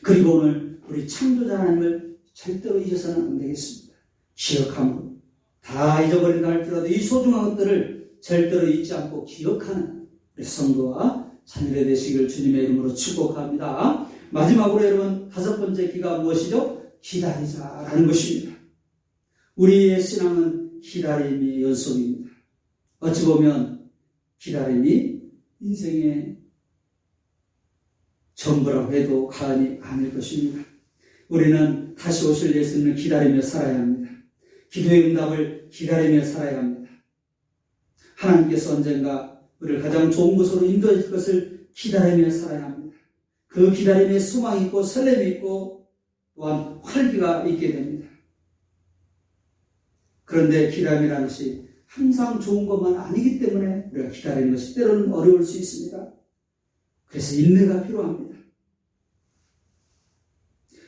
그리고 오늘 우리 창조자 하나님을 절대로 잊어서는 안 되겠습니다. 기억함으로 다 잊어버린다 할지라도 이 소중한 것들을 절대로 잊지 않고 기억하는 우리 성도와 자녀들 되시기를 주님의 이름으로 축복합니다. 마지막으로 여러분 5번째 기가 무엇이죠? 기다리자라는 것입니다. 우리의 신앙은 기다림의 연속입니다. 어찌 보면 기다림이 인생의 전부라고 해도 과언이 아닐 것입니다. 우리는 다시 오실 예수님을 기다리며 살아야 합니다. 기도의 응답을 기다리며 살아야 합니다. 하나님께서 언젠가 우리를 가장 좋은 곳으로 인도해 줄 것을 기다리며 살아야 합니다. 그 기다림에 소망이 있고 설렘이 있고 또한 활기가 있게 됩니다. 그런데 기다림이라는 것이 항상 좋은 것만 아니기 때문에 우리가 기다리는 것이 때로는 어려울 수 있습니다. 그래서 인내가 필요합니다.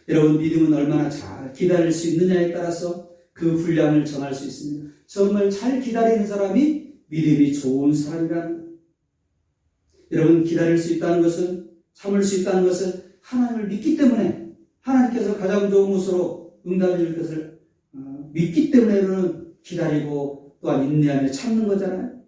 여러분, 믿음은 얼마나 잘 기다릴 수 있느냐에 따라서 그 분량을 정할 수 있습니다. 정말 잘 기다리는 사람이 믿음이 좋은 사람이라는 거예요. 여러분, 기다릴 수 있다는 것은, 참을 수 있다는 것은 하나님을 믿기 때문에, 하나님께서 가장 좋은 것으로 응답해 줄 것을 믿기 때문에 우리는 기다리고 또한 인내하며 참는 거잖아요.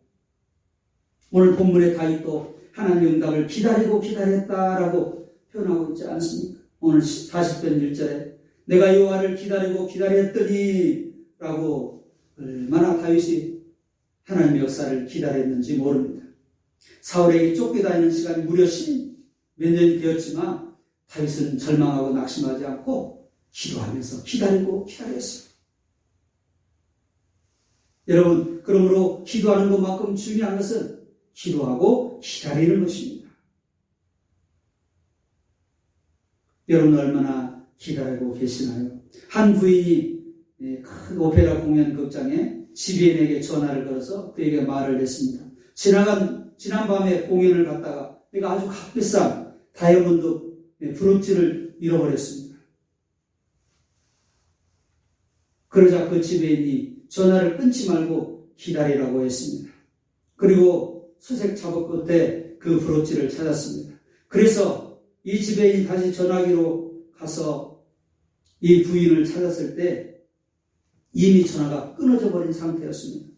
오늘 본문의 다윗도 하나님의 응답을 기다리고 기다렸다라고 표현하고 있지 않습니까? 오늘 40편 1절에 내가 여호와를 기다리고 기다렸더니 라고 얼마나 다윗이 하나님의 역사를 기다렸는지 모릅니다. 사울에게 쫓겨다니는 시간이 무려 10몇 년이 되었지만 다윗은 절망하고 낙심하지 않고 기도하면서 기다리고 기다렸어요. 여러분, 그러므로 기도하는 것만큼 중요한 것은 기도하고 기다리는 것입니다. 여러분 얼마나 기다리고 계시나요? 한 부인이 큰 오페라 공연 극장에 지배인에게 전화를 걸어서 그에게 말을 했습니다. 지난 밤에 공연을 갔다가 내가 아주 값비싼 다이아몬드 브로치를 잃어버렸습니다. 그러자 그 지배인이 전화를 끊지 말고 기다리라고 했습니다. 그리고 수색 작업 끝에 그 브로치를 찾았습니다. 그래서 이 지배인이 다시 전화기로 가서 이 부인을 찾았을 때 이미 전화가 끊어져 버린 상태였습니다.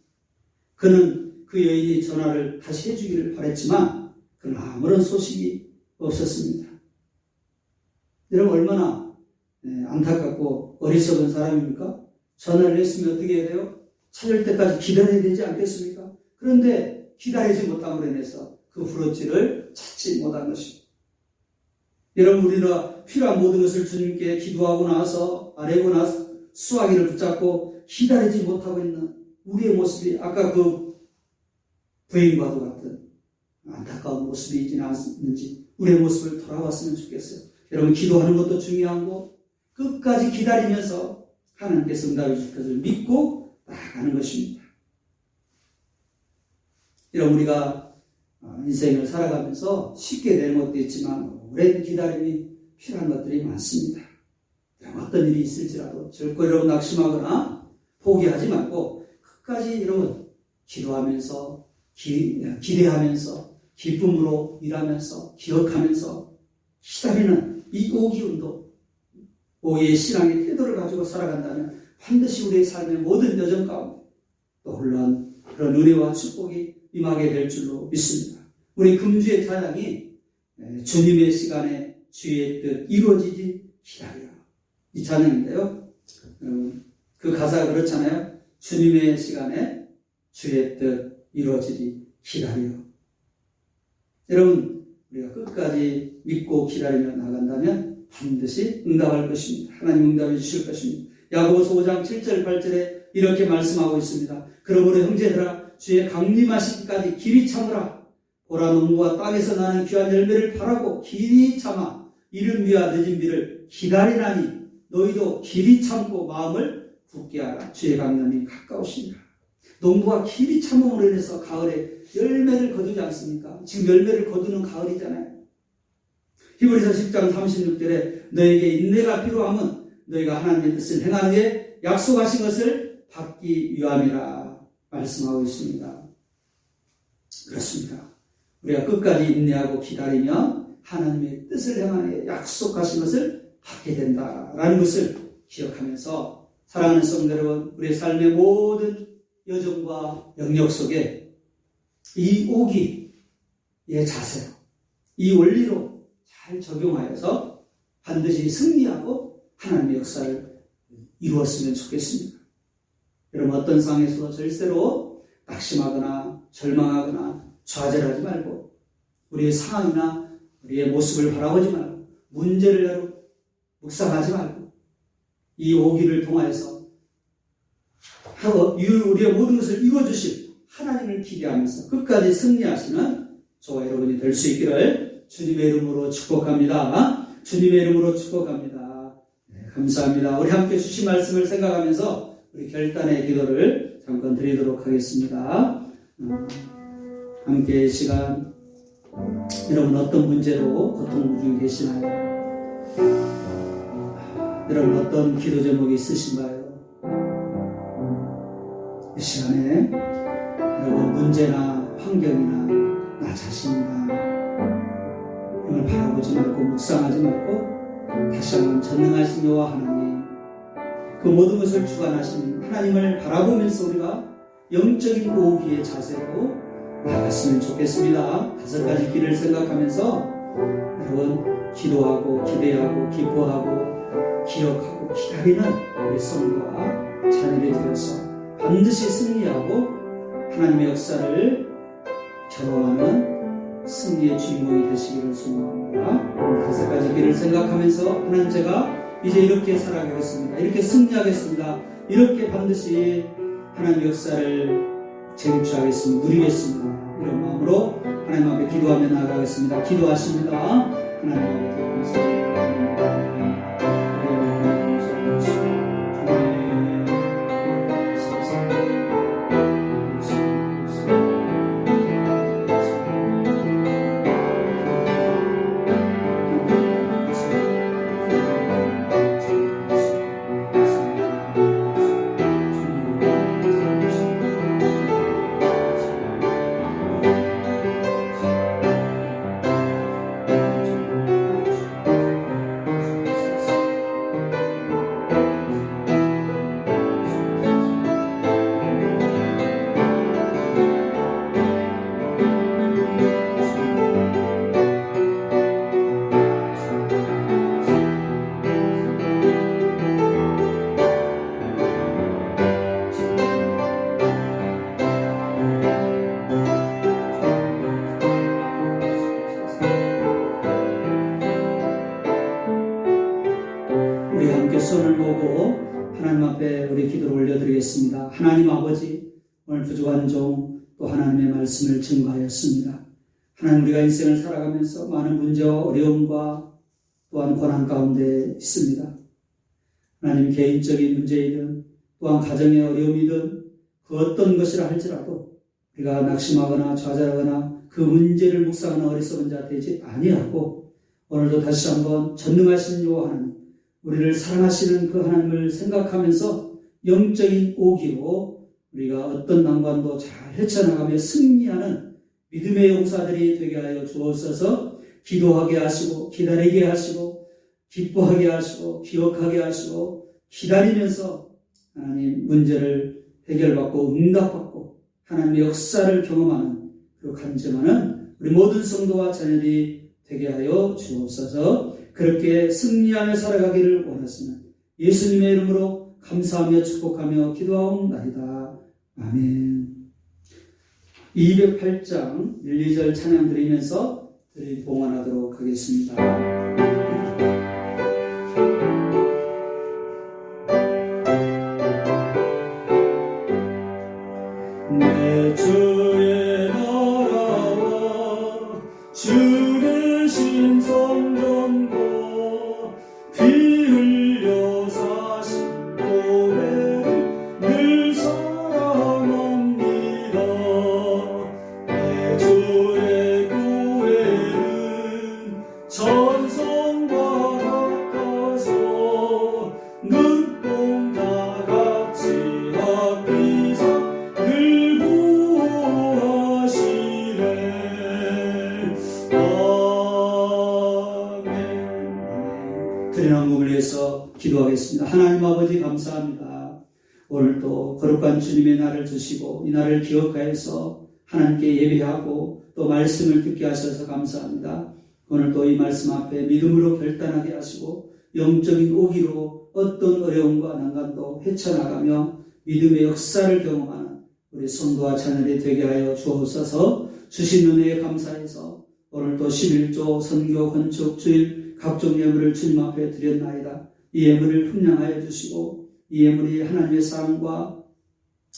그는 그 여인이 전화를 다시 해주기를 바랬지만 그는 아무런 소식이 없었습니다. 여러분 얼마나 안타깝고 어리석은 사람입니까? 전화를 했으면 어떻게 해야 돼요? 찾을 때까지 기다려야 되지 않겠습니까? 그런데 기다리지 못함으로 인해서 그 브로치를 찾지 못한 것입니다. 여러분 우리가 필요한 모든 것을 주님께 기도하고 나서 아뢰고 나서 수화기를 붙잡고 기다리지 못하고 있는 우리의 모습이 아까 그 부인과도 같은 안타까운 모습이지 않는지 우리의 모습을 돌아봤으면 좋겠어요. 여러분 기도하는 것도 중요하고 끝까지 기다리면서 하나님께서 응답해 주실 것을 믿고 나아가는 것입니다. 여러분 우리가 인생을 살아가면서 쉽게 되는 것도 있지만 오랜 기다림이 필요한 것들이 많습니다. 어떤 일이 있을지라도 절코 여러분 낙심하거나 포기하지 말고 끝까지 여러분 기도하면서 기대하면서 기쁨으로 일하면서 기억하면서 기다리는 이 오기운동 오기의 신앙의 태도를 가지고 살아간다면 반드시 우리의 삶의 모든 여정 가운데 놀라운 그런 은혜와 축복이 임하게 될 줄로 믿습니다. 우리 금주의 찬양이 주님의 시간에 주의 뜻 이루어지지 기다려 이 찬양인데요. 그 가사가 그렇잖아요. 주님의 시간에 주의 뜻 이루어지지 기다려. 여러분 우리가 끝까지 믿고 기다리며 나간다면 반드시 응답할 것입니다. 하나님 응답해 주실 것입니다. 야고보서 5장 7절 8절에 이렇게 말씀하고 있습니다. 그러므로 형제들아 주의 강림하시기까지 길이 참으라. 보라 농부가 땅에서 나는 귀한 열매를 바라고 길이 참아 이른 비와 늦은 비를 기다리나니 너희도 길이 참고 마음을 굳게 하라. 주의 강림이 가까우시니라. 농부가 길이 참음으로 인해서 가을에 열매를 거두지 않습니까? 지금 열매를 거두는 가을이잖아요. 히브리서 10장 36절에 너에게 인내가 필요함은 너희가 하나님의 뜻을 행하는 게 그렇게 약속하신 것을 받기 위함이라 말씀하고 있습니다. 그렇습니다. 우리가 끝까지 인내하고 기다리면 하나님의 뜻을 행하여 약속하신 것을 받게 된다라는 것을 기억하면서 사랑하는 성도 여러분, 우리의 삶의 모든 여정과 영역 속에 이 오기의 자세로, 이 원리로 잘 적용하여서 반드시 승리하고 하나님의 역사를 이루었으면 좋겠습니다. 여러분, 어떤 상황에서도 절대로 낙심하거나 절망하거나 좌절하지 말고 우리의 상황이나 우리의 모습을 바라보지 말고 문제를 묵상하지 말고 이 오기를 통하여서 우리의 모든 것을 이루어주실 하나님을 기대하면서 끝까지 승리하시는 저와 여러분이 될 수 있기를 주님의 이름으로 축복합니다. 주님의 이름으로 축복합니다. 네, 감사합니다. 우리 함께 주신 말씀을 생각하면서 우리 결단의 기도를 잠깐 드리도록 하겠습니다. 함께 이 시간 여러분 어떤 문제로 고통 중에 계시나요? 여러분 어떤 기도 제목이 있으신가요? 이 시간에 여러분 문제나 환경이나 나 자신이나 이걸 바라보지 말고 묵상하지 말고 다시 한번 전능하신 여호와 하나님, 그 모든 것을 주관하신 하나님을 바라보면서 우리가 영적인 오기의 자세로 나갔으면 좋겠습니다. 5가지 길을 생각하면서 여러분 기도하고 기대하고 기뻐하고 기억하고 기다리는 우리 성도와 자녀들이 되어서 반드시 승리하고 하나님의 역사를 경험하는 승리의 주인공이 되시기를 소망합니다. 5가지 길을 생각하면서 하나님, 제가 이제 이렇게 살아가겠습니다. 이렇게 승리하겠습니다. 이렇게 반드시 하나님의 역사를 쟁취하겠습니다. 누리겠습니다. 이런 마음으로 하나님 앞에 기도하며 나아가겠습니다. 기도하십니다. 하나님 아버지 감사합니다. 우리 함께 손을 모으고 하나님 앞에 우리 기도를 올려드리겠습니다. 하나님 아버지, 오늘 부족한 종 또 하나님의 말씀을 증거하였습니다. 하나님, 우리가 인생을 살아가면서 많은 문제와 어려움과 또한 고난 가운데 있습니다. 하나님, 개인적인 문제이든 또한 가정의 어려움이든 그 어떤 것이라 할지라도 우리가 낙심하거나 좌절하거나 그 문제를 묵상하는 어리석은 자 되지 아니하고 오늘도 다시 한번 전능하신 여호와 하나님, 우리를 사랑하시는 그 하나님을 생각하면서 영적인 오기로 우리가 어떤 난관도 잘 헤쳐나가며 승리하는 믿음의 용사들이 되게 하여 주옵소서. 기도하게 하시고 기다리게 하시고 기뻐하게 하시고 기억하게 하시고 기다리면서 하나님 문제를 해결받고 응답받고 하나님의 역사를 경험하는 그 간증하는 우리 모든 성도와 자녀들이 되게 하여 주옵소서. 그렇게 승리하며 살아가기를 원하시는 예수님의 이름으로 감사하며 축복하며 기도하옵나이다. 아멘. 208장 1, 2절 찬양 드리면서 봉헌하도록 하겠습니다. 내 주의 나라와 주 계신 성전과 피 흘려 사신 교회를 늘 사랑합니다. 내 주의 교회는 전선 기도하겠습니다. 하나님 아버지 감사합니다. 오늘도 거룩한 주님의 날을 주시고 이 날을 기억하여서 하나님께 예배하고 또 말씀을 듣게 하셔서 감사합니다. 오늘도 이 말씀 앞에 믿음으로 결단하게 하시고 영적인 오기로 어떤 어려움과 난관도 헤쳐나가며 믿음의 역사를 경험하는 우리 성도와 자녀들이 되게 하여 주옵소서. 주신 은혜에 감사해서 오늘도 11조 선교 건축 주일 각종 예물을 주님 앞에 드렸나이다. 이 예물을 분량하여 주시고 이 예물이 하나님의 사랑과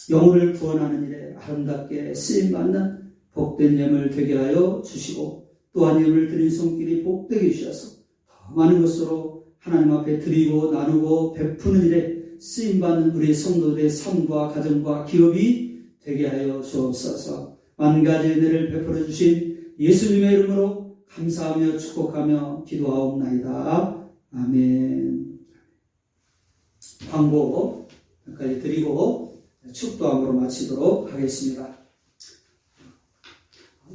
영혼을 구원하는 일에 아름답게 쓰임받는 복된 예물 되게 하여 주시고 또한 예물을 드린 손길이 복되게 주셔서 더 많은 것으로 하나님 앞에 드리고 나누고 베푸는 일에 쓰임받는 우리 성도들의 삶과 가정과 기업이 되게 하여 주옵소서. 만가지 은혜를 베풀어 주신 예수님의 이름으로 감사하며 축복하며 기도하옵나이다. 아멘. 광고 여기까지 드리고 축도함으로 마치도록 하겠습니다.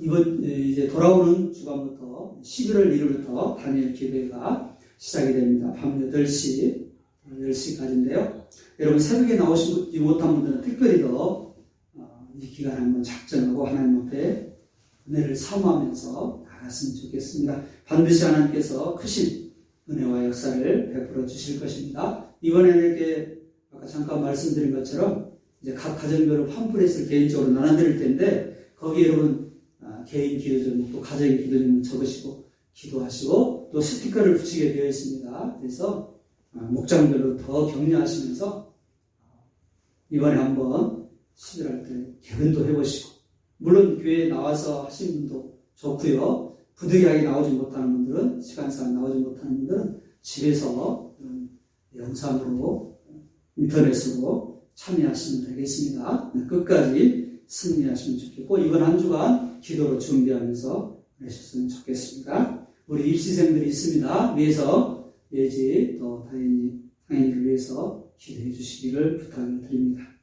이번 이제 돌아오는 주간부터 11월 1일부터 다니엘 기도회가 시작이 됩니다. 밤 10시까지인데요. 여러분 새벽에 나오시지 못한 분들은 특별히 더 이 기간 한번 작정하고 하나님 앞에 은혜를 사모하면서 나갔으면 좋겠습니다. 반드시 하나님께서 크신 은혜와 역사를 베풀어 주실 것입니다. 이번에는 이렇게 아까 잠깐 말씀드린 것처럼 이제 각 가정별로 팜플렛을 개인적으로 나눠드릴 텐데 거기 여러분 개인 기도 제목 또 가정의 기도 제목 적으시고 기도하시고 또 스티커를 붙이게 되어 있습니다. 그래서 목장별로 더 격려하시면서 이번에 한번 11월 때 개근도 해보시고 물론 교회에 나와서 하신 분도 좋고요. 부득이하게 나오지 못하는 분들은 시간상 나오지 못하는 분들은 집에서 영상으로 인터넷으로 참여하시면 되겠습니다. 끝까지 승리하시면 좋겠고 이번 한 주간 기도로 준비하면서 하셨으면 좋겠습니다. 우리 입시생들이 있습니다. 위에서 예지 또 다행히 상인들 위해서 기도해 주시기를 부탁을 드립니다.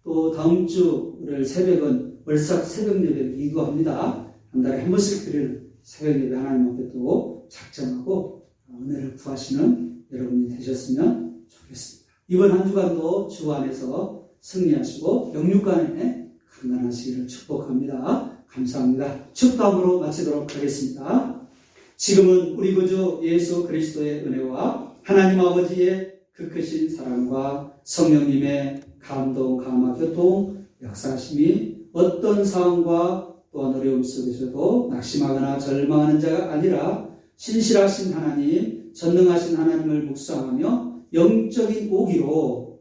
또 다음 주를 새벽은 월삭 새벽 예배를 이구합니다. 한 달에 한 번씩 드리는 새벽 예배 하나님 앞에 또 작정하고 은혜를 구하시는 여러분이 되셨으면 좋겠습니다. 이번 한 주간도 주 안에서 승리하시고 영육간에 강건하시기를 축복합니다. 감사합니다. 축도함으로 마치도록 하겠습니다. 지금은 우리 구주 예수 그리스도의 은혜와 하나님 아버지의 그 크신 사랑과 성령님의 감동, 감화, 교통, 역사하심이 어떤 상황과 또한 어려움 속에서도 낙심하거나 절망하는 자가 아니라 신실하신 하나님, 전능하신 하나님을 묵상하며 영적인 오기로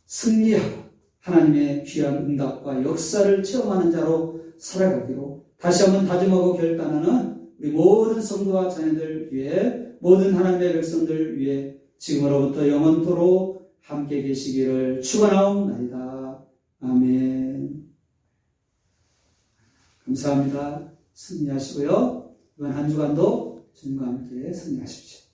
승리하고 하나님의 귀한 응답과 역사를 체험하는 자로 살아가기로 다시 한번 다짐하고 결단하는 우리 모든 성도와 자녀들 위해 모든 하나님의 백성들 위해 지금으로부터 영원토록 함께 계시기를 축원하옵나이다. 아멘. 감사합니다. 승리하시고요. 이번 한 주간도 주님과 함께 승리하십시오.